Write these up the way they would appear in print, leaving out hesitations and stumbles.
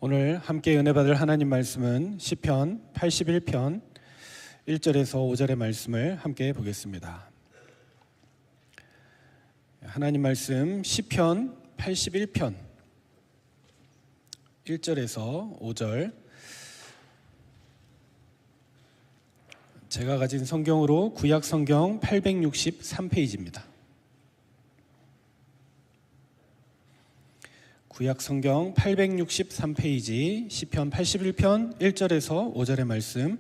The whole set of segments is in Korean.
오늘 함께 은혜 받을 하나님 말씀은 시편 81편 1절에서 5절의 말씀을 함께 보겠습니다. 하나님 말씀 시편 81편 1절에서 5절, 제가 가진 성경으로 구약 성경 863페이지입니다. 구약 성경 863페이지 시편 81편 1절에서 5절의 말씀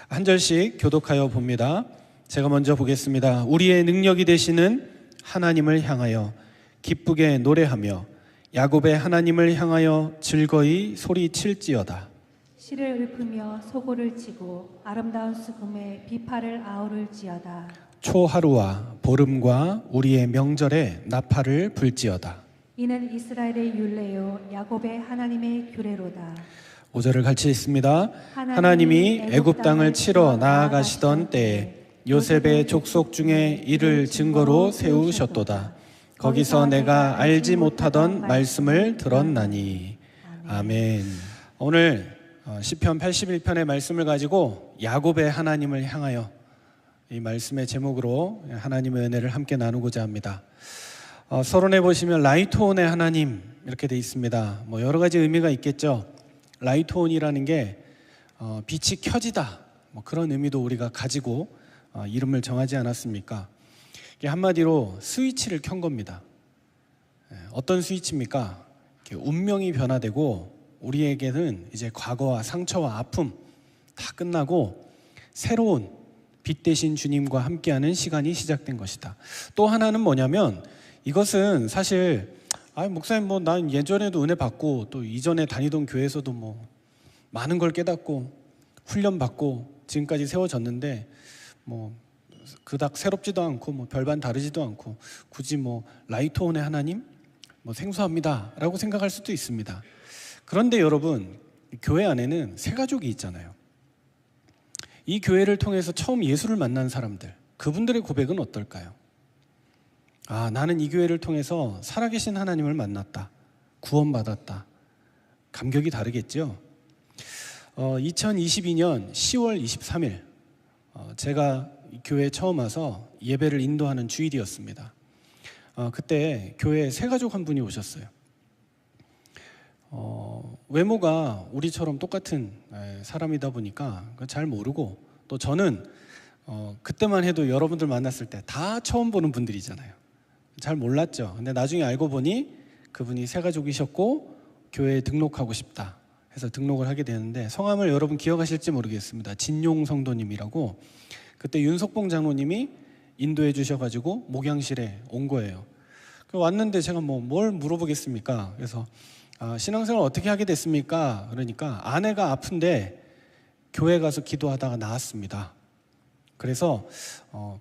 한 절씩 교독하여 봅니다. 제가 먼저 보겠습니다. 우리의 능력이 되시는 하나님을 향하여 기쁘게 노래하며 야곱의 하나님을 향하여 즐거이 소리칠지어다. 실을 읊으며 소고를 치고 아름다운 수금에 비파를 아우를지어다. 초하루와 보름과 우리의 명절에 나팔을 불지어다. 이는 이스라엘의 율례요 야곱의 하나님의 규례로다. 5절을 같이 읽습니다. 하나님이 애굽 땅을 치러 나아가시던 때에 요셉의 족속 중에 이를 증거로 세우셨도다. 거기서 내가 알지 못하던 말씀을 들었나니. 아멘. 오늘 시편 81편의 말씀을 가지고 야곱의 하나님을 향하여, 이 말씀의 제목으로 하나님의 은혜를 함께 나누고자 합니다. 서론에 보시면 라이트온의 하나님 이렇게 돼 있습니다. 여러 가지 의미가 있겠죠. 라이트온이라는 게 빛이 켜지다, 그런 의미도 우리가 가지고 이름을 정하지 않았습니까? 이게 한마디로 스위치를 켠 겁니다. 어떤 스위치입니까? 운명이 변화되고 우리에게는 이제 과거와 상처와 아픔 다 끝나고 새로운 빛 대신 주님과 함께하는 시간이 시작된 것이다. 또 하나는 뭐냐면, 이것은 사실 목사님 난 예전에도 은혜 받고 또 이전에 다니던 교회에서도 많은 걸 깨닫고 훈련 받고 지금까지 세워졌는데 그닥 새롭지도 않고 별반 다르지도 않고 굳이 라이트온의 하나님 생소합니다 라고 생각할 수도 있습니다. 그런데 여러분, 교회 안에는 새 가족이 있잖아요. 이 교회를 통해서 처음 예수를 만난 사람들, 그분들의 고백은 어떨까요? 나는 이 교회를 통해서 살아계신 하나님을 만났다, 구원받았다. 감격이 다르겠죠. 2022년 10월 23일 제가 이 교회에 처음 와서 예배를 인도하는 주일이었습니다. 그때 교회에 새 가족 한 분이 오셨어요. 외모가 우리처럼 똑같은 사람이다 보니까 잘 모르고, 또 저는 그때만 해도 여러분들 만났을 때 다 처음 보는 분들이잖아요. 잘 몰랐죠. 근데 나중에 알고 보니 그분이 새 가족이셨고 교회에 등록하고 싶다 해서 등록을 하게 되는데, 성함을 여러분 기억하실지 모르겠습니다. 진용 성도님이라고, 그때 윤석봉 장로님이 인도해 주셔가지고 목양실에 온 거예요. 왔는데 제가 뭘 물어보겠습니까? 그래서 신앙생활 어떻게 하게 됐습니까? 그러니까 아내가 아픈데 교회 가서 기도하다가 나았습니다. 그래서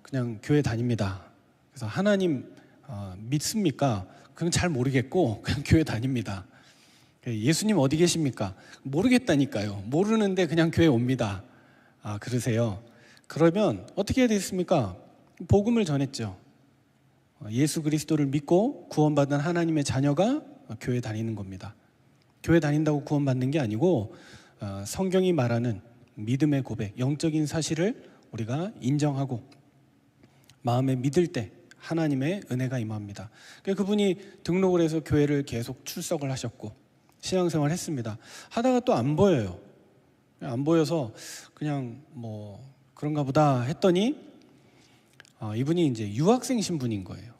그냥 교회 다닙니다. 그래서 하나님 믿습니까? 그냥 잘 모르겠고 그냥 교회 다닙니다. 예수님 어디 계십니까? 모르겠다니까요. 모르는데 그냥 교회 옵니다. 그러세요? 그러면 어떻게 해야 되겠습니까? 복음을 전했죠. 예수 그리스도를 믿고 구원받은 하나님의 자녀가 교회 다니는 겁니다. 교회 다닌다고 구원받는 게 아니고 성경이 말하는 믿음의 고백, 영적인 사실을 우리가 인정하고 마음에 믿을 때 하나님의 은혜가 임합니다. 그분이 등록을 해서 교회를 계속 출석을 하셨고 신앙생활을 했습니다. 하다가 또 안 보여요. 안 보여서 그냥 그런가 보다 했더니 이분이 이제 유학생 신분인 거예요.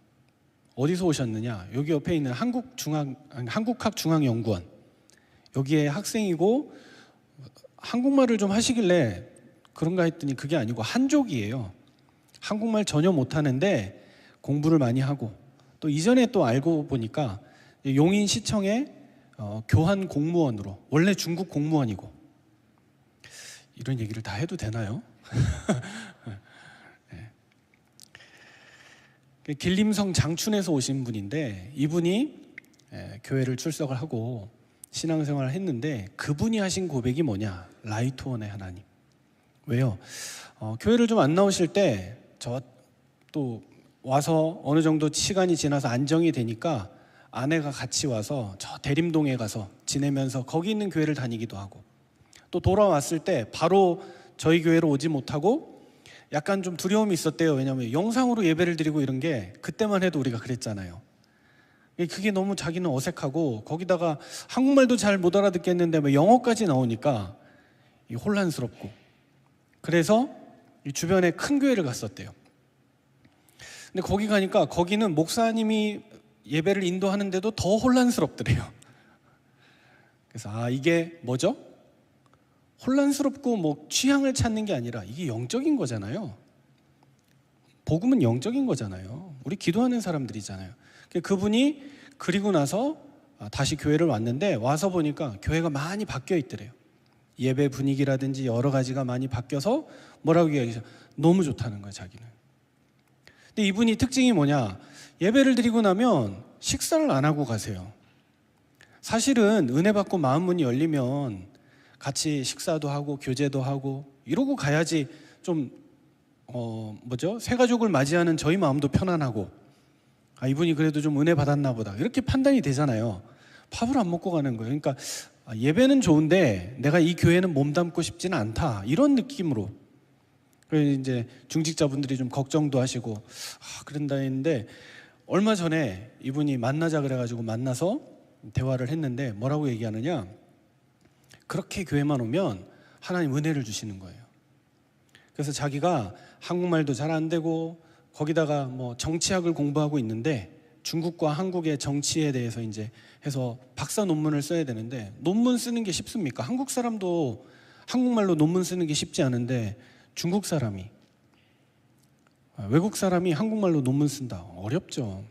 어디서 오셨느냐? 여기 옆에 있는 한국학중앙연구원, 여기에 학생이고 한국말을 좀 하시길래 그런가 했더니 그게 아니고 한족이에요. 한국말 전혀 못하는데 공부를 많이 하고, 또 이전에 또 알고 보니까 용인시청의 교환 공무원으로, 원래 중국 공무원이고, 이런 얘기를 다 해도 되나요? 네. 길림성 장춘에서 오신 분인데, 이분이 교회를 출석을 하고 신앙생활을 했는데, 그분이 하신 고백이 뭐냐? 라이트온의 하나님. 왜요? 교회를 좀 안 나오실 때 저 또 와서 어느 정도 시간이 지나서 안정이 되니까 아내가 같이 와서 저 대림동에 가서 지내면서 거기 있는 교회를 다니기도 하고, 또 돌아왔을 때 바로 저희 교회로 오지 못하고 약간 좀 두려움이 있었대요. 왜냐하면 영상으로 예배를 드리고 이런 게 그때만 해도 우리가 그랬잖아요. 그게 너무 자기는 어색하고, 거기다가 한국말도 잘 못 알아듣겠는데 뭐 영어까지 나오니까 혼란스럽고, 그래서 이 주변에 큰 교회를 갔었대요. 근데 거기 가니까 거기는 목사님이 예배를 인도하는데도 더 혼란스럽더래요. 그래서 이게 뭐죠? 혼란스럽고 뭐 취향을 찾는 게 아니라 이게 영적인 거잖아요. 복음은 영적인 거잖아요. 우리 기도하는 사람들이잖아요. 그분이 그리고 나서 다시 교회를 왔는데, 와서 보니까 교회가 많이 바뀌어 있더래요. 예배 분위기라든지 여러 가지가 많이 바뀌어서 뭐라고 얘기하죠? 너무 좋다는 거예요, 자기는. 근데 이분이 특징이 뭐냐? 예배를 드리고 나면 식사를 안 하고 가세요. 사실은 은혜 받고 마음 문이 열리면 같이 식사도 하고 교제도 하고 이러고 가야지 좀 새 가족을 맞이하는 저희 마음도 편안하고, 이분이 그래도 좀 은혜 받았나 보다 이렇게 판단이 되잖아요. 밥을 안 먹고 가는 거예요. 그러니까 예배는 좋은데 내가 이 교회는 몸담고 싶지는 않다, 이런 느낌으로. 그래서 이제 중직자분들이 좀 걱정도 하시고 그런다 했는데, 얼마 전에 이분이 만나자 그래가지고 만나서 대화를 했는데 뭐라고 얘기하느냐, 그렇게 교회만 오면 하나님 은혜를 주시는 거예요. 그래서 자기가 한국말도 잘 안 되고 거기다가 뭐 정치학을 공부하고 있는데, 중국과 한국의 정치에 대해서 이제 해서 박사 논문을 써야 되는데, 논문 쓰는 게 쉽습니까? 한국 사람도 한국말로 논문 쓰는 게 쉽지 않은데, 중국 사람이, 외국 사람이 한국말로 논문 쓴다, 어렵죠.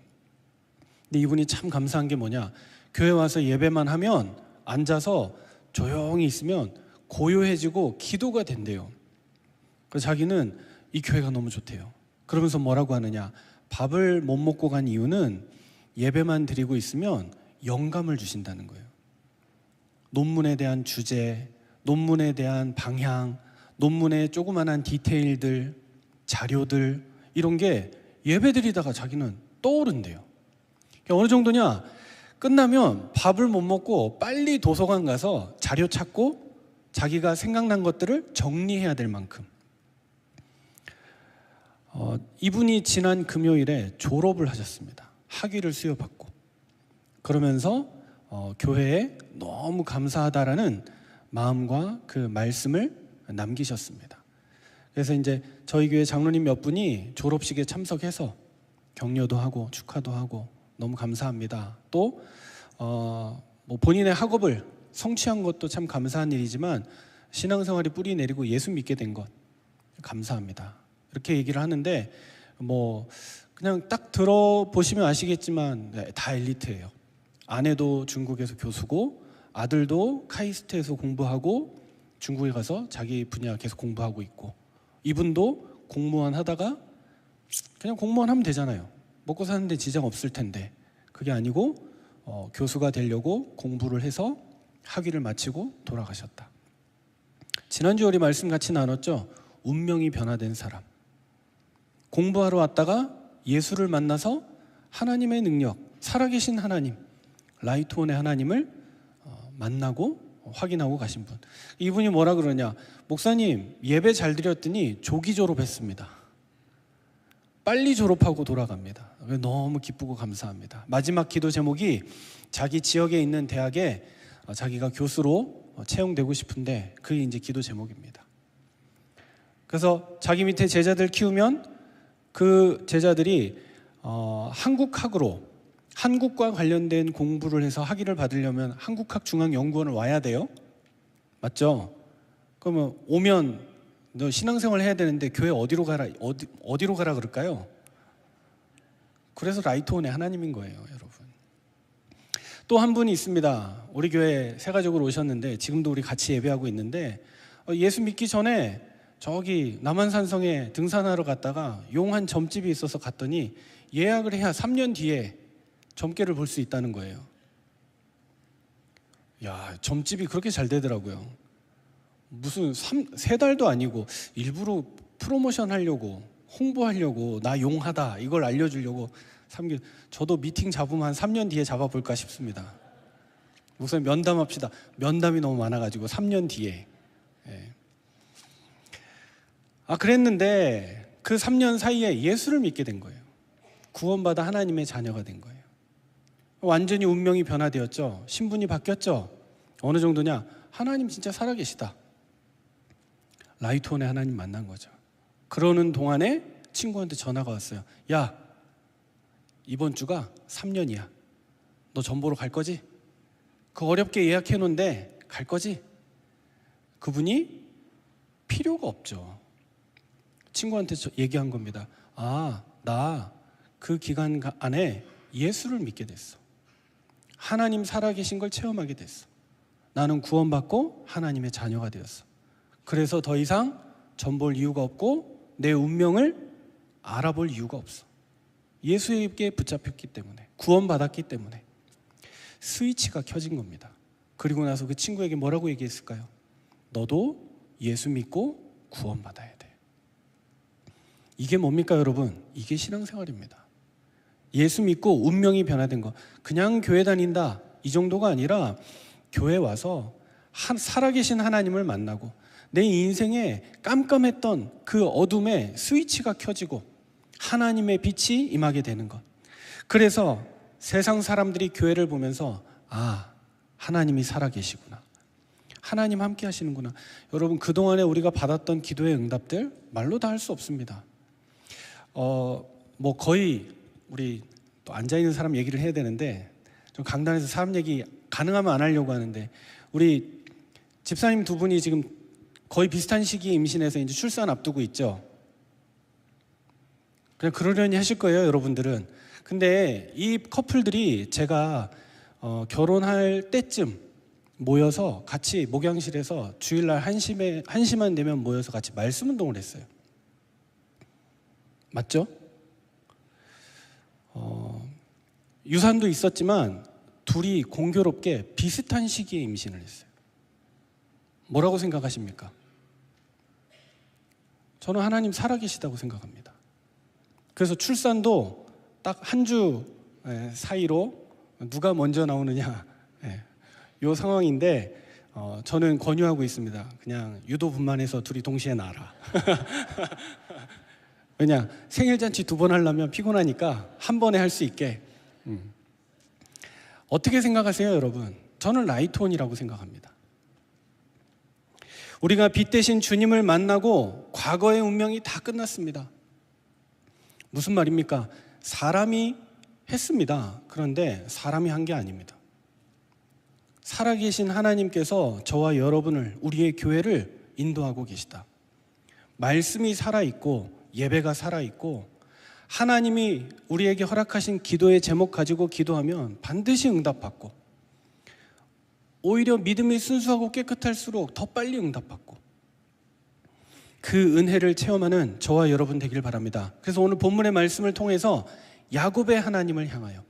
근데 이분이 참 감사한 게 뭐냐, 교회 와서 예배만 하면 앉아서 조용히 있으면 고요해지고 기도가 된대요. 그래서 자기는 이 교회가 너무 좋대요. 그러면서 뭐라고 하느냐, 밥을 못 먹고 간 이유는 예배만 드리고 있으면 영감을 주신다는 거예요. 논문에 대한 주제, 논문에 대한 방향, 논문의 조그만한 디테일들, 자료들, 이런 게 예배 드리다가 자기는 떠오른대요. 어느 정도냐, 끝나면 밥을 못 먹고 빨리 도서관 가서 자료 찾고 자기가 생각난 것들을 정리해야 될 만큼. 이분이 지난 금요일에 졸업을 하셨습니다. 학위를 수여받고. 그러면서 교회에 너무 감사하다라는 마음과 그 말씀을 남기셨습니다. 그래서 이제 저희 교회 장로님 몇 분이 졸업식에 참석해서 격려도 하고 축하도 하고 너무 감사합니다. 또 뭐 본인의 학업을 성취한 것도 참 감사한 일이지만, 신앙생활이 뿌리 내리고 예수 믿게 된 것 감사합니다, 이렇게 얘기를 하는데, 뭐 그냥 딱 들어보시면 아시겠지만 다 엘리트예요. 아내도 중국에서 교수고, 아들도 카이스트에서 공부하고 중국에 가서 자기 분야 계속 공부하고 있고, 이분도 공무원 하다가 그냥 공무원 하면 되잖아요, 먹고 사는데 지장 없을 텐데, 그게 아니고 교수가 되려고 공부를 해서 학위를 마치고 돌아가셨다. 지난주 우리 말씀 같이 나눴죠. 운명이 변화된 사람. 공부하러 왔다가 예수를 만나서 하나님의 능력, 살아계신 하나님, 라이트온의 하나님을 만나고 확인하고 가신 분. 이분이 뭐라 그러냐, 목사님 예배 잘 드렸더니 조기 졸업했습니다. 빨리 졸업하고 돌아갑니다. 너무 기쁘고 감사합니다. 마지막 기도 제목이 자기 지역에 있는 대학에 자기가 교수로 채용되고 싶은데, 그게 이제 기도 제목입니다. 그래서 자기 밑에 제자들 키우면 그 제자들이 한국학으로, 한국과 관련된 공부를 해서 학위를 받으려면 한국학중앙연구원을 와야 돼요. 맞죠? 그러면 오면 너 신앙생활 해야 되는데 교회 어디로 가라 그럴까요? 그래서 라이트온의 하나님인 거예요, 여러분. 또 한 분이 있습니다. 우리 교회 새 가족으로 오셨는데 지금도 우리 같이 예배하고 있는데, 예수 믿기 전에 저기 남한산성에 등산하러 갔다가 용한 점집이 있어서 갔더니 예약을 해야 3년 뒤에 점괘를 볼 수 있다는 거예요. 야, 점집이 그렇게 잘 되더라고요. 무슨 3달도 아니고 일부러 프로모션 하려고, 홍보하려고, 나 용하다 이걸 알려주려고 3개월. 저도 미팅 잡으면 한 3년 뒤에 잡아볼까 싶습니다. 우선 면담합시다. 면담이 너무 많아가지고 3년 뒤에. 예. 그랬는데 그 3년 사이에 예수를 믿게 된 거예요. 구원받아 하나님의 자녀가 된 거예요. 완전히 운명이 변화되었죠. 신분이 바뀌었죠. 어느 정도냐? 하나님 진짜 살아계시다. 라이트온의 하나님 만난 거죠. 그러는 동안에 친구한테 전화가 왔어요. 야, 이번 주가 3년이야. 너 전보로 갈 거지? 그 어렵게 예약해 놓은데 갈 거지? 그분이 필요가 없죠. 친구한테 얘기한 겁니다. 나 그 기간 안에 예수를 믿게 됐어. 하나님 살아계신 걸 체험하게 됐어. 나는 구원받고 하나님의 자녀가 되었어. 그래서 더 이상 전볼 이유가 없고 내 운명을 알아볼 이유가 없어. 예수에게 붙잡혔기 때문에, 구원받았기 때문에. 스위치가 켜진 겁니다. 그리고 나서 그 친구에게 뭐라고 얘기했을까요? 너도 예수 믿고 구원받아야 돼. 이게 뭡니까 여러분? 이게 신앙생활입니다. 예수 믿고 운명이 변화된 거. 그냥 교회 다닌다 이 정도가 아니라 교회 와서 살아계신 하나님을 만나고 내 인생에 깜깜했던 그 어둠에 스위치가 켜지고 하나님의 빛이 임하게 되는 것. 그래서 세상 사람들이 교회를 보면서 하나님이 살아계시구나. 하나님 함께 하시는구나. 여러분, 그동안에 우리가 받았던 기도의 응답들 말로 다 할 수 없습니다. 거의 우리 또 앉아있는 사람 얘기를 해야 되는데 좀 강단에서 사람 얘기 가능하면 안 하려고 하는데 우리 집사님 두 분이 지금 거의 비슷한 시기에 임신해서 이제 출산 앞두고 있죠. 그냥 그러려니 하실 거예요, 여러분들은. 근데 이 커플들이 제가 결혼할 때쯤 모여서 같이 목양실에서 주일날 1시만 되면 모여서 같이 말씀 운동을 했어요. 맞죠? 유산도 있었지만 둘이 공교롭게 비슷한 시기에 임신을 했어요. 뭐라고 생각하십니까? 저는 하나님 살아계시다고 생각합니다. 그래서 출산도 딱 한 주 사이로 누가 먼저 나오느냐 이 상황인데 저는 권유하고 있습니다. 그냥 유도분만해서 둘이 동시에 낳아라. 왜냐, 생일잔치 2번 하려면 피곤하니까 한 번에 할 수 있게. 어떻게 생각하세요, 여러분? 저는 라이트온이라고 생각합니다. 우리가 빛 대신 주님을 만나고 과거의 운명이 다 끝났습니다. 무슨 말입니까? 사람이 했습니다. 그런데 사람이 한 게 아닙니다. 살아계신 하나님께서 저와 여러분을, 우리의 교회를 인도하고 계시다. 말씀이 살아있고 예배가 살아있고 하나님이 우리에게 허락하신 기도의 제목 가지고 기도하면 반드시 응답받고 오히려 믿음이 순수하고 깨끗할수록 더 빨리 응답받고 그 은혜를 체험하는 저와 여러분 되길 바랍니다. 그래서 오늘 본문의 말씀을 통해서 야곱의 하나님을 향하여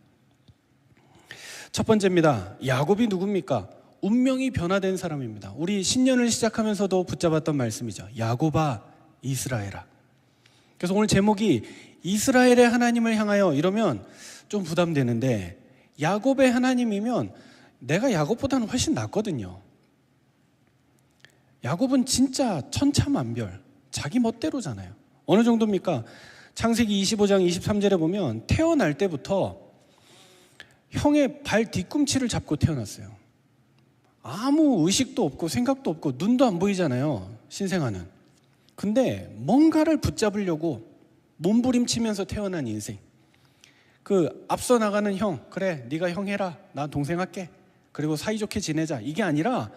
첫 번째입니다. 야곱이 누굽니까? 운명이 변화된 사람입니다. 우리 신년을 시작하면서도 붙잡았던 말씀이죠. 야곱아 이스라엘아. 그래서 오늘 제목이 이스라엘의 하나님을 향하여 이러면 좀 부담되는데 야곱의 하나님이면 내가 야곱보다는 훨씬 낫거든요. 야곱은 진짜 천차만별, 자기 멋대로잖아요. 어느 정도입니까? 창세기 25장 23절에 보면 태어날 때부터 형의 발 뒤꿈치를 잡고 태어났어요. 아무 의식도 없고 생각도 없고 눈도 안 보이잖아요, 신생아는. 근데 뭔가를 붙잡으려고 몸부림치면서 태어난 인생. 그 앞서 나가는 형, 그래 네가 형 해라, 나 동생 할게, 그리고 사이좋게 지내자, 이게 아니라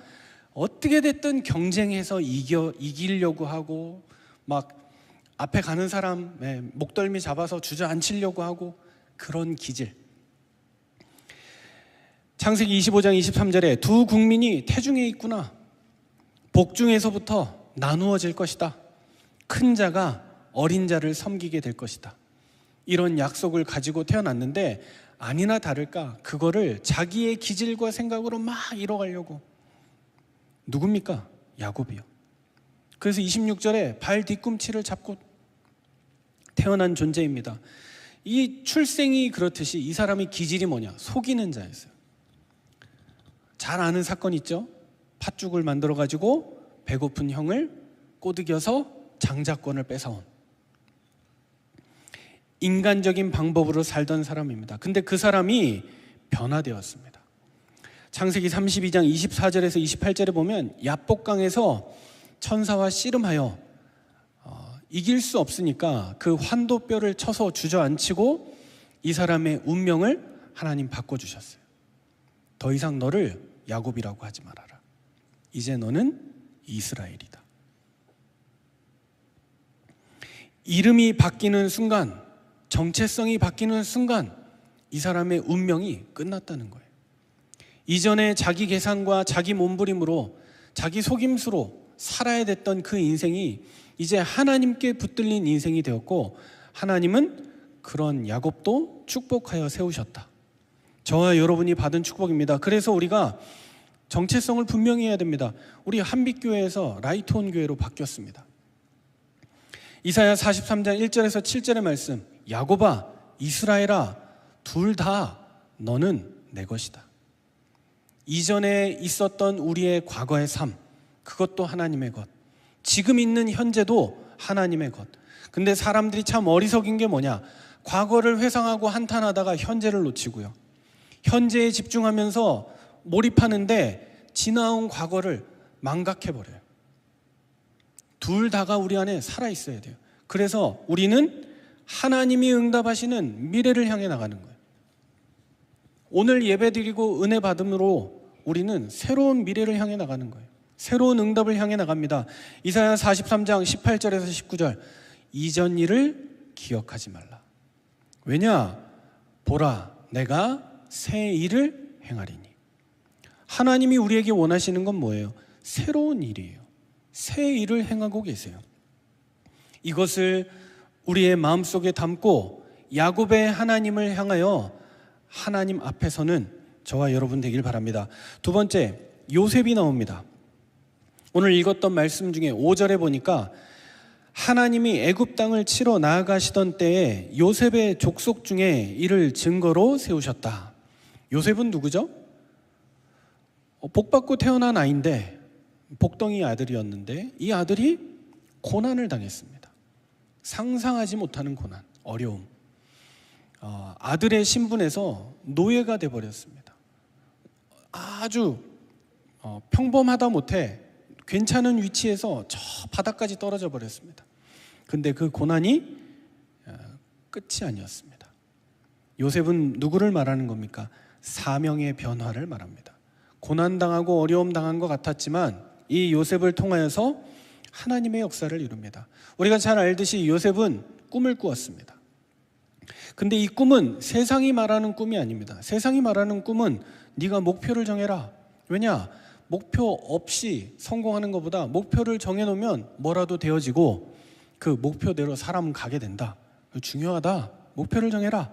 어떻게 됐든 경쟁해서 이기려고 하고 막 앞에 가는 사람 목덜미 잡아서 주저앉히려고 하고 그런 기질. 창세기 25장 23절에 두 국민이 태중에 있구나. 복중에서부터 나누어질 것이다. 큰 자가 어린 자를 섬기게 될 것이다. 이런 약속을 가지고 태어났는데 아니나 다를까 그거를 자기의 기질과 생각으로 막 이뤄가려고. 누굽니까? 야곱이요. 그래서 26절에 발 뒤꿈치를 잡고 태어난 존재입니다. 이 출생이 그렇듯이 이 사람의 기질이 뭐냐? 속이는 자였어요. 잘 아는 사건 있죠? 팥죽을 만들어가지고 배고픈 형을 꼬드겨서 장자권을 뺏어온 인간적인 방법으로 살던 사람입니다. 근데 그 사람이 변화되었습니다. 창세기 32장 24절에서 28절에 보면 야복강에서 천사와 씨름하여 이길 수 없으니까 그 환도뼈를 쳐서 주저앉히고 이 사람의 운명을 하나님 바꿔주셨어요. 더 이상 너를 야곱이라고 하지 말아라. 이제 너는 이스라엘이다. 이름이 바뀌는 순간, 정체성이 바뀌는 순간 이 사람의 운명이 끝났다는 거예요. 이전에 자기 계산과 자기 몸부림으로 자기 속임수로 살아야 됐던 그 인생이 이제 하나님께 붙들린 인생이 되었고, 하나님은 그런 야곱도 축복하여 세우셨다. 저와 여러분이 받은 축복입니다. 그래서 우리가 정체성을 분명히 해야 됩니다. 우리 한빛교회에서 라이트온 교회로 바뀌었습니다. 이사야 43장 1절에서 7절의 말씀, 야곱아 이스라엘아 둘 다 너는 내 것이다. 이전에 있었던 우리의 과거의 삶, 그것도 하나님의 것, 지금 있는 현재도 하나님의 것. 근데 사람들이 참 어리석인 게 뭐냐? 과거를 회상하고 한탄하다가 현재를 놓치고요, 현재에 집중하면서 몰입하는데 지나온 과거를 망각해버려요. 둘 다가 우리 안에 살아있어야 돼요. 그래서 우리는 하나님이 응답하시는 미래를 향해 나가는 거예요. 오늘 예배드리고 은혜 받음으로 우리는 새로운 미래를 향해 나가는 거예요. 새로운 응답을 향해 나갑니다. 이사야 43장 18절에서 19절, 이전 일을 기억하지 말라. 왜냐? 보라 내가 새 일을 행하리니. 하나님이 우리에게 원하시는 건 뭐예요? 새로운 일이에요. 새 일을 행하고 계세요. 이것을 우리의 마음속에 담고 야곱의 하나님을 향하여 하나님 앞에서는 저와 여러분 되길 바랍니다. 두 번째, 요셉이 나옵니다. 오늘 읽었던 말씀 중에 5절에 보니까 하나님이 애굽 땅을 치러 나아가시던 때에 요셉의 족속 중에 이를 증거로 세우셨다. 요셉은 누구죠? 복받고 태어난 아이인데, 복덩이 아들이었는데 이 아들이 고난을 당했습니다. 상상하지 못하는 고난, 어려움. 아들의 신분에서 노예가 돼버렸습니다. 아주 평범하다 못해 괜찮은 위치에서 저 바닥까지 떨어져 버렸습니다. 근데 그 고난이 끝이 아니었습니다. 요셉은 누구를 말하는 겁니까? 사명의 변화를 말합니다. 고난당하고 어려움 당한 것 같았지만 이 요셉을 통하여서 하나님의 역사를 이룹니다. 우리가 잘 알듯이 요셉은 꿈을 꾸었습니다. 근데 이 꿈은 세상이 말하는 꿈이 아닙니다. 세상이 말하는 꿈은 네가 목표를 정해라. 왜냐? 목표 없이 성공하는 것보다 목표를 정해놓으면 뭐라도 되어지고 그 목표대로 사람은 가게 된다. 중요하다. 목표를 정해라.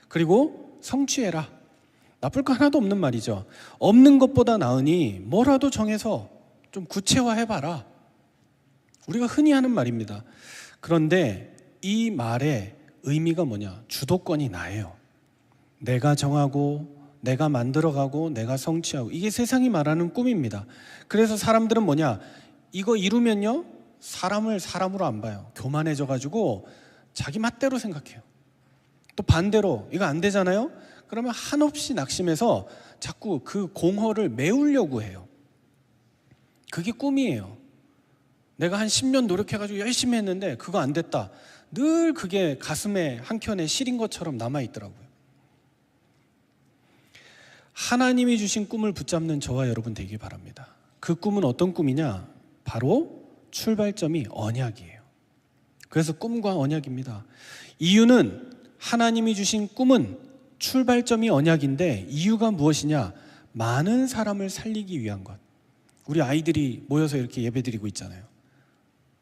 그리고 성취해라. 나쁠 거 하나도 없는 말이죠. 없는 것보다 나으니 뭐라도 정해서 좀 구체화해봐라. 우리가 흔히 하는 말입니다. 그런데 이 말의 의미가 뭐냐? 주도권이 나예요. 내가 정하고 내가 만들어가고 내가 성취하고, 이게 세상이 말하는 꿈입니다. 그래서 사람들은 뭐냐? 이거 이루면요 사람을 사람으로 안 봐요. 교만해져가지고 자기 맛대로 생각해요. 또 반대로 이거 안 되잖아요? 그러면 한없이 낙심해서 자꾸 그 공허를 메우려고 해요. 그게 꿈이에요. 내가 한 10년 노력해가지고 열심히 했는데 그거 안 됐다. 늘 그게 가슴에 한켠에 시린 것처럼 남아있더라고요. 하나님이 주신 꿈을 붙잡는 저와 여러분 되길 바랍니다. 그 꿈은 어떤 꿈이냐? 바로 출발점이 언약이에요. 그래서 꿈과 언약입니다. 이유는 하나님이 주신 꿈은 출발점이 언약인데 이유가 무엇이냐? 많은 사람을 살리기 위한 것. 우리 아이들이 모여서 이렇게 예배드리고 있잖아요.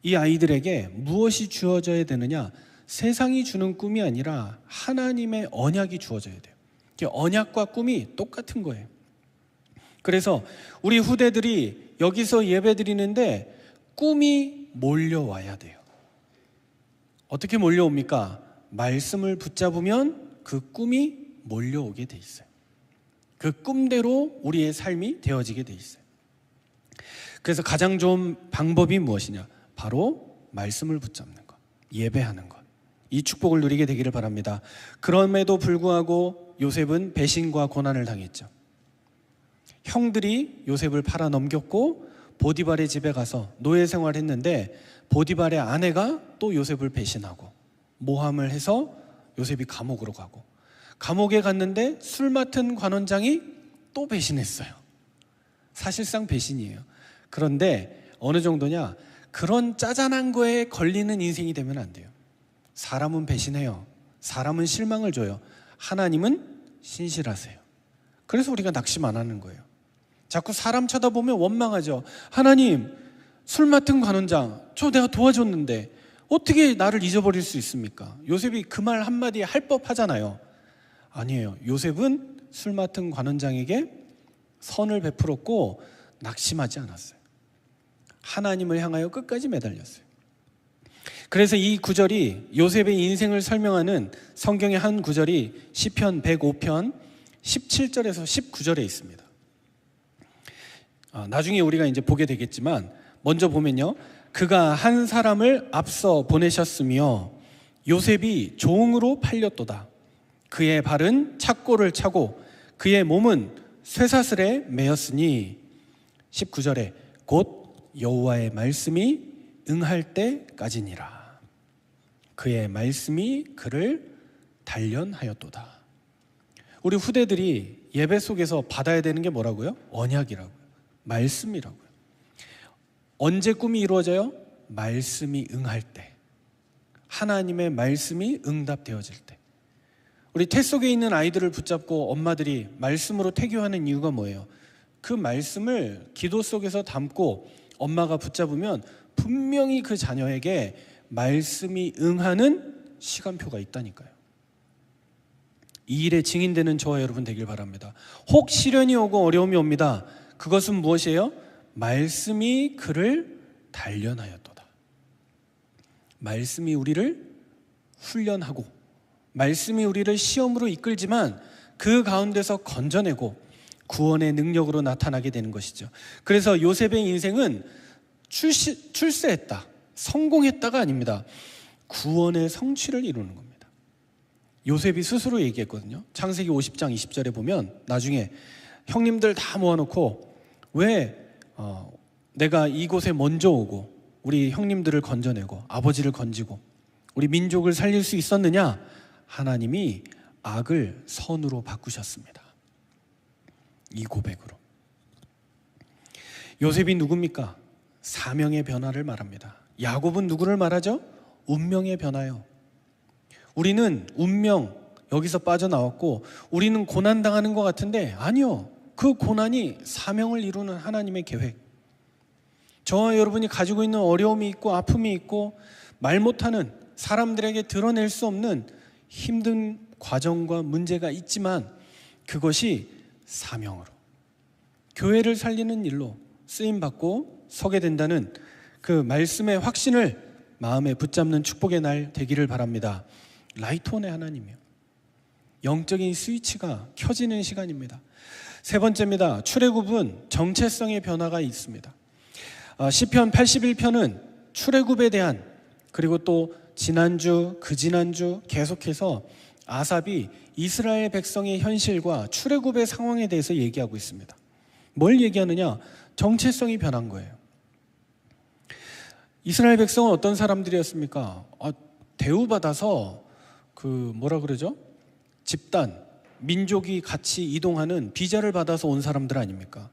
이 아이들에게 무엇이 주어져야 되느냐? 세상이 주는 꿈이 아니라 하나님의 언약이 주어져야 돼요. 언약과 꿈이 똑같은 거예요. 그래서 우리 후대들이 여기서 예배드리는데 꿈이 몰려와야 돼요. 어떻게 몰려옵니까? 말씀을 붙잡으면 그 꿈이 몰려오게 돼 있어요. 그 꿈대로 우리의 삶이 되어지게 돼 있어요. 그래서 가장 좋은 방법이 무엇이냐? 바로 말씀을 붙잡는 것, 예배하는 것. 이 축복을 누리게 되기를 바랍니다. 그럼에도 불구하고 요셉은 배신과 고난을 당했죠. 형들이 요셉을 팔아 넘겼고 보디발의 집에 가서 노예 생활했는데 보디발의 아내가 또 요셉을 배신하고 모함을 해서 요셉이 감옥으로 가고, 감옥에 갔는데 술 맡은 관원장이 또 배신했어요. 사실상 배신이에요. 그런데 어느 정도냐? 그런 짜잔한 거에 걸리는 인생이 되면 안 돼요. 사람은 배신해요. 사람은 실망을 줘요. 하나님은 신실하세요. 그래서 우리가 낙심 안 하는 거예요. 자꾸 사람 쳐다보면 원망하죠. 하나님, 술 맡은 관원장, 저 내가 도와줬는데 어떻게 나를 잊어버릴 수 있습니까? 요셉이 그 말 한마디에 할 법하잖아요. 아니에요. 요셉은 술 맡은 관원장에게 선을 베풀었고 낙심하지 않았어요. 하나님을 향하여 끝까지 매달렸어요. 그래서 이 구절이, 요셉의 인생을 설명하는 성경의 한 구절이 시편 105편 17절에서 19절에 있습니다. 나중에 우리가 이제 보게 되겠지만, 먼저 보면요, 그가 한 사람을 앞서 보내셨으며 요셉이 종으로 팔렸도다. 그의 발은 착고를 차고 그의 몸은 쇠사슬에 매였으니, 19절에 곧 여호와의 말씀이 응할 때까지니라. 그의 말씀이 그를 단련하였도다. 우리 후대들이 예배 속에서 받아야 되는 게 뭐라고요? 언약이라고요. 말씀이라고요. 언제 꿈이 이루어져요? 말씀이 응할 때, 하나님의 말씀이 응답되어질 때. 우리 태 속에 있는 아이들을 붙잡고 엄마들이 말씀으로 태교하는 이유가 뭐예요? 그 말씀을 기도 속에서 담고 엄마가 붙잡으면 분명히 그 자녀에게 말씀이 응하는 시간표가 있다니까요. 이 일에 증인되는 저와 여러분 되길 바랍니다. 혹 시련이 오고 어려움이 옵니다. 그것은 무엇이에요? 말씀이 그를 단련하였도다. 말씀이 우리를 훈련하고 말씀이 우리를 시험으로 이끌지만 그 가운데서 건져내고 구원의 능력으로 나타나게 되는 것이죠. 그래서 요셉의 인생은 출세했다, 성공했다가 아닙니다. 구원의 성취를 이루는 겁니다. 요셉이 스스로 얘기했거든요. 창세기 50장 20절에 보면 나중에 형님들 다 모아놓고 왜 내가 이곳에 먼저 오고 우리 형님들을 건져내고 아버지를 건지고 우리 민족을 살릴 수 있었느냐? 하나님이 악을 선으로 바꾸셨습니다. 이 고백으로. 요셉이 누굽니까? 사명의 변화를 말합니다. 야곱은 누구를 말하죠? 운명의 변화요. 우리는 운명, 여기서 빠져나왔고 우리는 고난당하는 것 같은데 아니요. 그 고난이 사명을 이루는 하나님의 계획. 저와 여러분이 가지고 있는 어려움이 있고 아픔이 있고 말 못하는, 사람들에게 드러낼 수 없는 힘든 과정과 문제가 있지만 그것이 사명으로, 교회를 살리는 일로 쓰임받고 서게 된다는 그 말씀의 확신을 마음에 붙잡는 축복의 날 되기를 바랍니다. 라이트온의 하나님이요. 영적인 스위치가 켜지는 시간입니다. 세 번째입니다. 출애굽은 정체성의 변화가 있습니다. 시편 81편은 출애굽에 대한, 그리고 또 지난주, 그 지난주 계속해서 아삽이 이스라엘 백성의 현실과 출애굽의 상황에 대해서 얘기하고 있습니다. 뭘 얘기하느냐? 정체성이 변한 거예요. 이스라엘 백성은 어떤 사람들이었습니까? 대우받아서 집단, 민족이 같이 이동하는 비자를 받아서 온 사람들 아닙니까?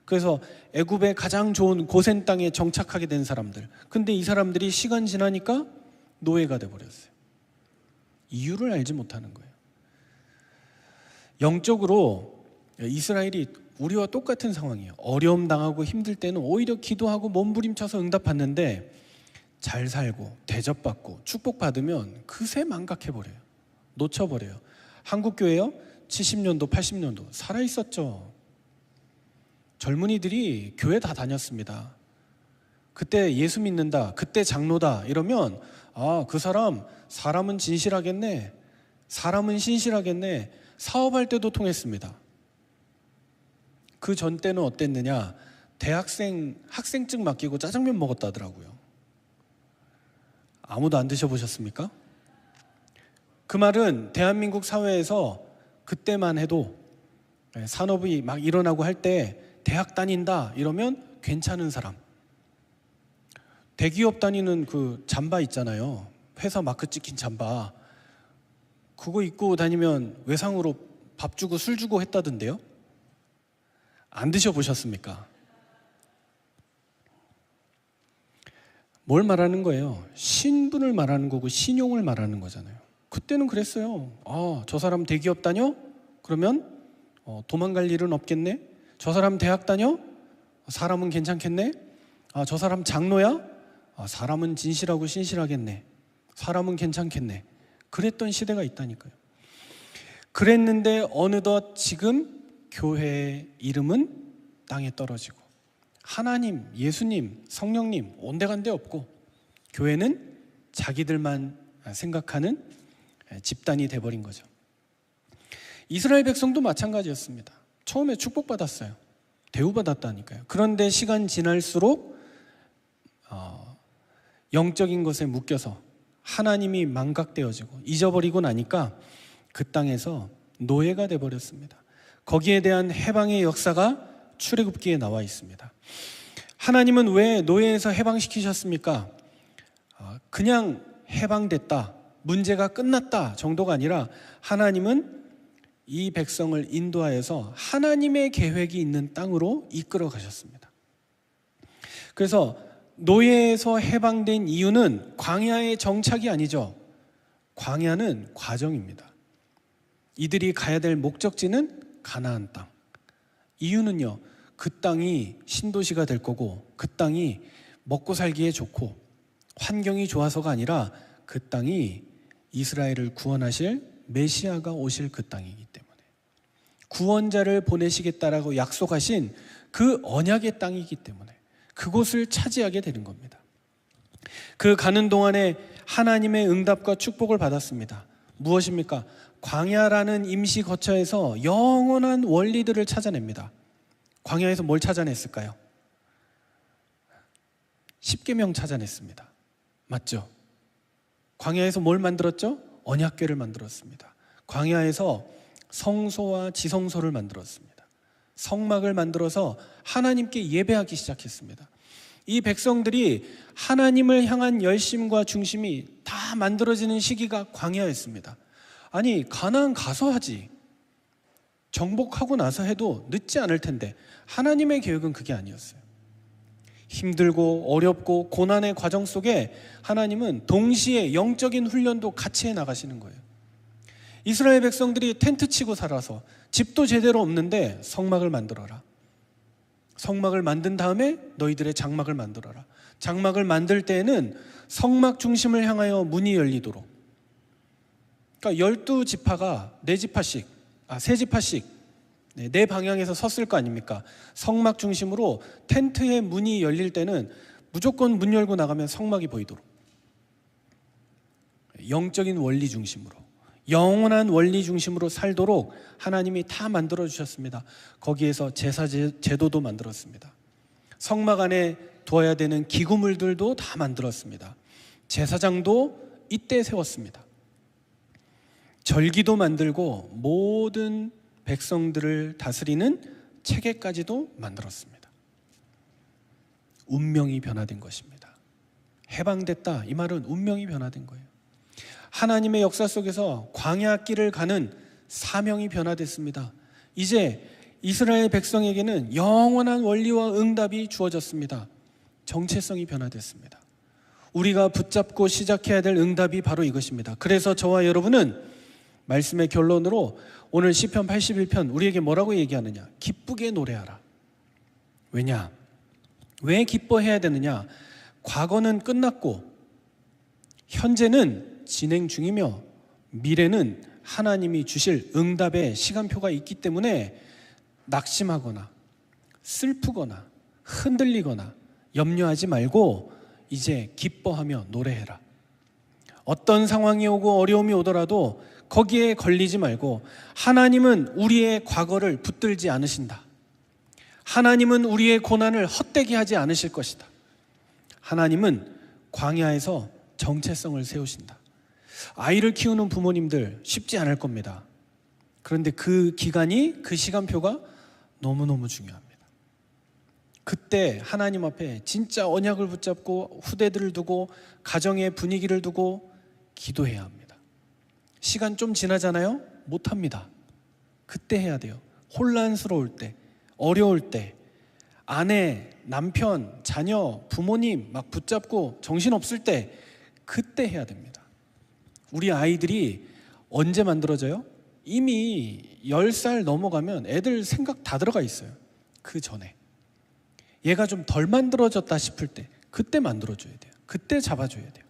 그래서 애굽의 가장 좋은 고센 땅에 정착하게 된 사람들. 근데 이 사람들이 시간 지나니까 노예가 돼버렸어요. 이유를 알지 못하는 거예요. 영적으로 이스라엘이 우리와 똑같은 상황이에요. 어려움 당하고 힘들 때는 오히려 기도하고 몸부림쳐서 응답받는데 잘 살고 대접받고 축복받으면 그새 망각해버려요. 놓쳐버려요. 한국교회요? 70년도 80년도 살아있었죠. 젊은이들이 교회 다 다녔습니다. 그때 예수 믿는다, 그때 장로다 이러면 그 사람 사람은 진실하겠네, 사람은 신실하겠네. 사업할 때도 통했습니다. 그 전 때는 어땠느냐? 학생증 맡기고 짜장면 먹었다더라고요. 아무도 안 드셔보셨습니까? 그 말은 대한민국 사회에서 그때만 해도 산업이 막 일어나고 할 때 대학 다닌다 이러면 괜찮은 사람, 대기업 다니는 그 잠바 있잖아요, 회사 마크 찍힌 잠바, 그거 입고 다니면 외상으로 밥 주고 술 주고 했다던데요? 안 드셔보셨습니까? 뭘 말하는 거예요? 신분을 말하는 거고 신용을 말하는 거잖아요. 그때는 그랬어요. 저 사람 대기업 다녀? 그러면 도망갈 일은 없겠네? 저 사람 대학 다녀? 사람은 괜찮겠네? 저 사람 장로야? 사람은 진실하고 신실하겠네. 사람은 괜찮겠네. 그랬던 시대가 있다니까요. 그랬는데 어느덧 지금 교회의 이름은 땅에 떨어지고 하나님, 예수님, 성령님 온데간데 없고 교회는 자기들만 생각하는 집단이 돼버린 거죠. 이스라엘 백성도 마찬가지였습니다. 처음에 축복받았어요. 대우받았다니까요. 그런데 시간 지날수록 영적인 것에 묶여서 하나님이 망각되어지고 잊어버리고 나니까 그 땅에서 노예가 돼버렸습니다. 거기에 대한 해방의 역사가 출애굽기에 나와 있습니다. 하나님은 왜 노예에서 해방시키셨습니까? 그냥 해방됐다, 문제가 끝났다 정도가 아니라 하나님은 이 백성을 인도하여서 하나님의 계획이 있는 땅으로 이끌어 가셨습니다. 그래서 노예에서 해방된 이유는 광야의 정착이 아니죠. 광야는 과정입니다. 이들이 가야 될 목적지는 가나안 땅. 이유는요, 그 땅이 신도시가 될 거고 그 땅이 먹고 살기에 좋고 환경이 좋아서가 아니라 그 땅이 이스라엘을 구원하실 메시아가 오실 그 땅이기 때문에, 구원자를 보내시겠다라고 약속하신 그 언약의 땅이기 때문에 그곳을 차지하게 되는 겁니다. 그 가는 동안에 하나님의 응답과 축복을 받았습니다. 무엇입니까? 광야라는 임시 거처에서 영원한 원리들을 찾아냅니다. 광야에서 뭘 찾아냈을까요? 십계명 찾아냈습니다. 맞죠? 광야에서 뭘 만들었죠? 언약궤를 만들었습니다. 광야에서 성소와 지성소를 만들었습니다. 성막을 만들어서 하나님께 예배하기 시작했습니다. 이 백성들이 하나님을 향한 열심과 중심이 다 만들어지는 시기가 광야였습니다. 아니, 가나안 가서 하지, 정복하고 나서 해도 늦지 않을 텐데 하나님의 계획은 그게 아니었어요. 힘들고 어렵고 고난의 과정 속에 하나님은 동시에 영적인 훈련도 같이 해나가시는 거예요. 이스라엘 백성들이 텐트 치고 살아서 집도 제대로 없는데 성막을 만들어라. 성막을 만든 다음에 너희들의 장막을 만들어라. 장막을 만들 때에는 성막 중심을 향하여 문이 열리도록. 그러니까 12지파가 4지파씩, 3지파씩 네 방향에서 섰을 거 아닙니까? 성막 중심으로 텐트의 문이 열릴 때는 무조건 문 열고 나가면 성막이 보이도록, 영적인 원리 중심으로, 영원한 원리 중심으로 살도록 하나님이 다 만들어 주셨습니다. 거기에서 제사 제도도 만들었습니다. 성막 안에 두어야 되는 기구물들도 다 만들었습니다. 제사장도 이때 세웠습니다. 절기도 만들고 모든 백성들을 다스리는 체계까지도 만들었습니다. 운명이 변화된 것입니다. 해방됐다, 이 말은 운명이 변화된 거예요. 하나님의 역사 속에서 광야길을 가는 사명이 변화됐습니다. 이제 이스라엘 백성에게는 영원한 원리와 응답이 주어졌습니다. 정체성이 변화됐습니다. 우리가 붙잡고 시작해야 될 응답이 바로 이것입니다. 그래서 저와 여러분은 말씀의 결론으로 오늘 시편 81편 우리에게 뭐라고 얘기하느냐? 기쁘게 노래하라. 왜냐? 왜 기뻐해야 되느냐? 과거는 끝났고 현재는 진행 중이며 미래는 하나님이 주실 응답의 시간표가 있기 때문에 낙심하거나 슬프거나 흔들리거나 염려하지 말고 이제 기뻐하며 노래해라. 어떤 상황이 오고 어려움이 오더라도 거기에 걸리지 말고 하나님은 우리의 과거를 붙들지 않으신다. 하나님은 우리의 고난을 헛되게 하지 않으실 것이다. 하나님은 광야에서 정체성을 세우신다. 아이를 키우는 부모님들 쉽지 않을 겁니다. 그런데 그 기간이, 그 시간표가 너무너무 중요합니다. 그때 하나님 앞에 진짜 언약을 붙잡고 후대들을 두고 가정의 분위기를 두고 기도해야 합니다. 시간 좀 지나잖아요? 못합니다. 그때 해야 돼요. 혼란스러울 때, 어려울 때, 아내, 남편, 자녀, 부모님 막 붙잡고 정신없을 때 그때 해야 됩니다. 우리 아이들이 언제 만들어져요? 이미 10살 넘어가면 애들 생각 다 들어가 있어요. 그 전에 얘가 좀 덜 만들어졌다 싶을 때 그때 만들어줘야 돼요. 그때 잡아줘야 돼요.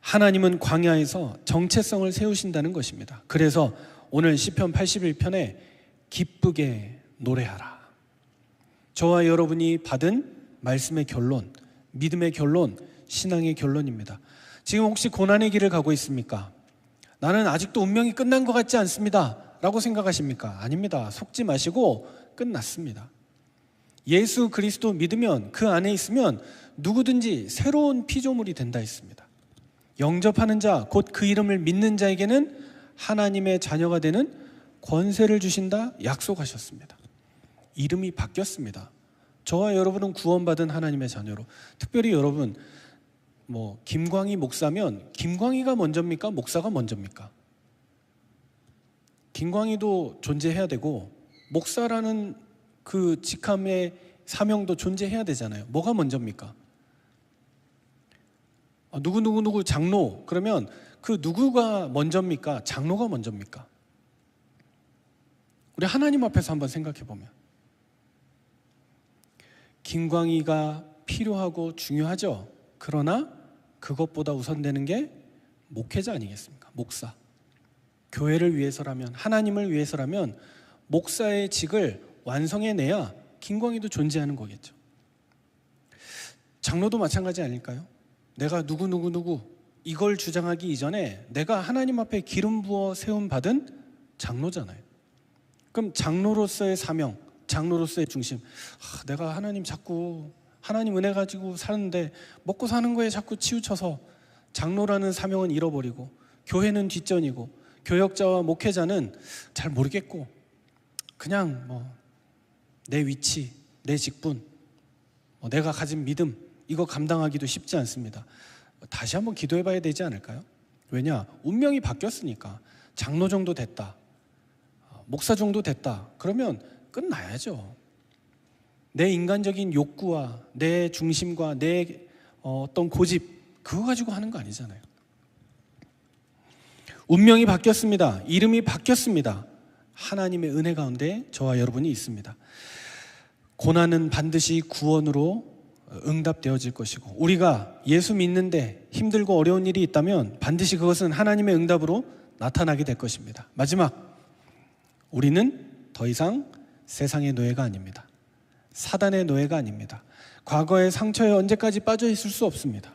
하나님은 광야에서 정체성을 세우신다는 것입니다. 그래서 오늘 시편 81편에 기쁘게 노래하라. 저와 여러분이 받은 말씀의 결론, 믿음의 결론, 신앙의 결론입니다. 지금 혹시 고난의 길을 가고 있습니까? 나는 아직도 운명이 끝난 것 같지 않습니다 라고 생각하십니까? 아닙니다. 속지 마시고 끝났습니다. 예수 그리스도 믿으면, 그 안에 있으면 누구든지 새로운 피조물이 된다 했습니다. 영접하는 자, 곧 그 이름을 믿는 자에게는 하나님의 자녀가 되는 권세를 주신다 약속하셨습니다. 이름이 바뀌었습니다. 저와 여러분은 구원받은 하나님의 자녀로. 특별히 여러분, 김광희 목사면 김광희가 먼저입니까? 목사가 먼저입니까? 김광희도 존재해야 되고 목사라는 그 직함의 사명도 존재해야 되잖아요. 뭐가 먼저입니까? 누구 장로. 그러면 그 누구가 먼저입니까? 장로가 먼저입니까? 우리 하나님 앞에서 한번 생각해 보면 김광희가 필요하고 중요하죠. 그러나 그것보다 우선되는 게 목회자 아니겠습니까? 목사. 교회를 위해서라면, 하나님을 위해서라면 목사의 직을 완성해내야 김광희도 존재하는 거겠죠. 장로도 마찬가지 아닐까요? 내가 누구 이걸 주장하기 이전에 내가 하나님 앞에 기름 부어 세움 받은 장로잖아요. 그럼 장로로서의 사명, 장로로서의 중심. 내가 하나님 은혜 가지고 사는데 먹고 사는 거에 자꾸 치우쳐서 장로라는 사명은 잃어버리고 교회는 뒷전이고 교역자와 목회자는 잘 모르겠고 그냥 내 위치, 내 직분, 내가 가진 믿음 이거 감당하기도 쉽지 않습니다. 다시 한번 기도해 봐야 되지 않을까요? 왜냐? 운명이 바뀌었으니까. 장로 정도 됐다, 목사 정도 됐다 그러면 끝나야죠. 내 인간적인 욕구와 내 중심과 내 어떤 고집 그거 가지고 하는 거 아니잖아요. 운명이 바뀌었습니다. 이름이 바뀌었습니다. 하나님의 은혜 가운데 저와 여러분이 있습니다. 고난은 반드시 구원으로 응답되어질 것이고 우리가 예수 믿는데 힘들고 어려운 일이 있다면 반드시 그것은 하나님의 응답으로 나타나게 될 것입니다. 마지막, 우리는 더 이상 세상의 노예가 아닙니다. 사단의 노예가 아닙니다. 과거의 상처에 언제까지 빠져 있을 수 없습니다.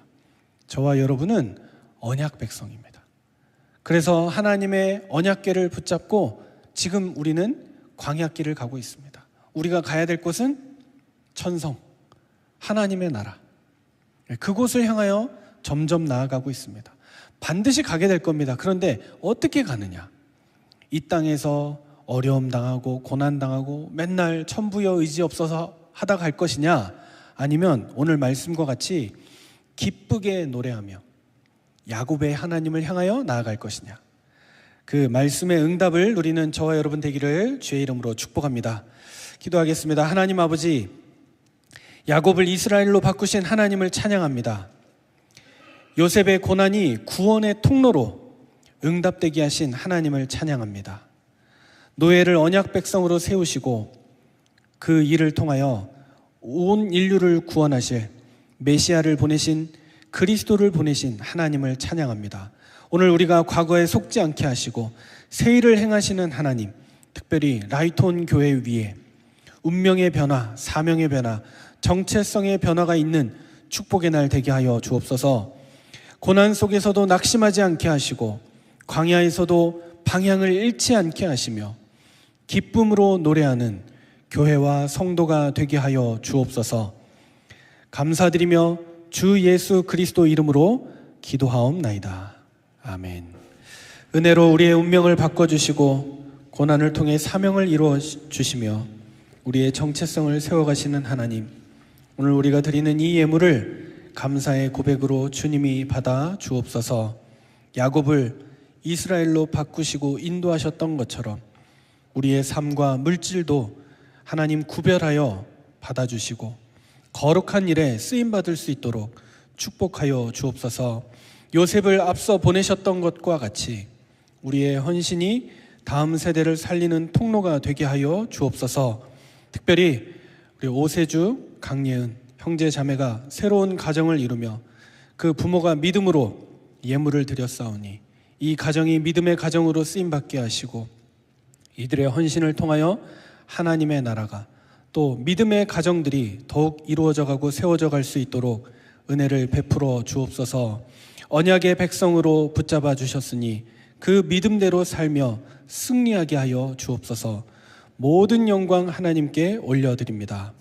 저와 여러분은 언약 백성입니다. 그래서 하나님의 언약궤를 붙잡고 지금 우리는 광야길을 가고 있습니다. 우리가 가야 될 곳은 천성, 하나님의 나라. 그곳을 향하여 점점 나아가고 있습니다. 반드시 가게 될 겁니다. 그런데 어떻게 가느냐? 이 땅에서 어려움 당하고 고난 당하고 맨날 천부여 의지 없어서 하다 갈 것이냐? 아니면 오늘 말씀과 같이 기쁘게 노래하며 야곱의 하나님을 향하여 나아갈 것이냐? 그 말씀의 응답을 누리는 저와 여러분 되기를 주의 이름으로 축복합니다. 기도하겠습니다. 하나님 아버지, 야곱을 이스라엘로 바꾸신 하나님을 찬양합니다. 요셉의 고난이 구원의 통로로 응답되게 하신 하나님을 찬양합니다. 노예를 언약 백성으로 세우시고 그 일을 통하여 온 인류를 구원하실 메시아를 보내신, 그리스도를 보내신 하나님을 찬양합니다. 오늘 우리가 과거에 속지 않게 하시고 새 일을 행하시는 하나님, 특별히 라이톤 교회 위에 운명의 변화, 사명의 변화, 정체성의 변화가 있는 축복의 날 되게 하여 주옵소서. 고난 속에서도 낙심하지 않게 하시고 광야에서도 방향을 잃지 않게 하시며 기쁨으로 노래하는 교회와 성도가 되게 하여 주옵소서. 감사드리며 주 예수 그리스도 이름으로 기도하옵나이다. 아멘. 은혜로 우리의 운명을 바꿔주시고 고난을 통해 사명을 이루어 주시며 우리의 정체성을 세워가시는 하나님, 오늘 우리가 드리는 이 예물을 감사의 고백으로 주님이 받아 주옵소서. 야곱을 이스라엘로 바꾸시고 인도하셨던 것처럼 우리의 삶과 물질도 하나님 구별하여 받아주시고 거룩한 일에 쓰임받을 수 있도록 축복하여 주옵소서. 요셉을 앞서 보내셨던 것과 같이 우리의 헌신이 다음 세대를 살리는 통로가 되게 하여 주옵소서. 특별히 우리 오세주, 강예은 형제 자매가 새로운 가정을 이루며 그 부모가 믿음으로 예물을 드렸사오니 이 가정이 믿음의 가정으로 쓰임받게 하시고 이들의 헌신을 통하여 하나님의 나라가 또 믿음의 가정들이 더욱 이루어져 가고 세워져 갈 수 있도록 은혜를 베풀어 주옵소서. 언약의 백성으로 붙잡아 주셨으니 그 믿음대로 살며 승리하게 하여 주옵소서. 모든 영광 하나님께 올려드립니다.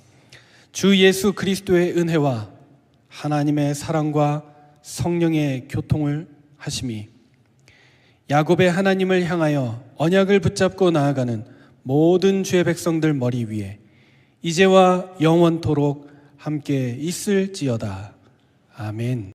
주 예수 그리스도의 은혜와 하나님의 사랑과 성령의 교통을 하심이 야곱의 하나님을 향하여 언약을 붙잡고 나아가는 모든 주의 백성들 머리 위에 이제와 영원토록 함께 있을지어다. 아멘.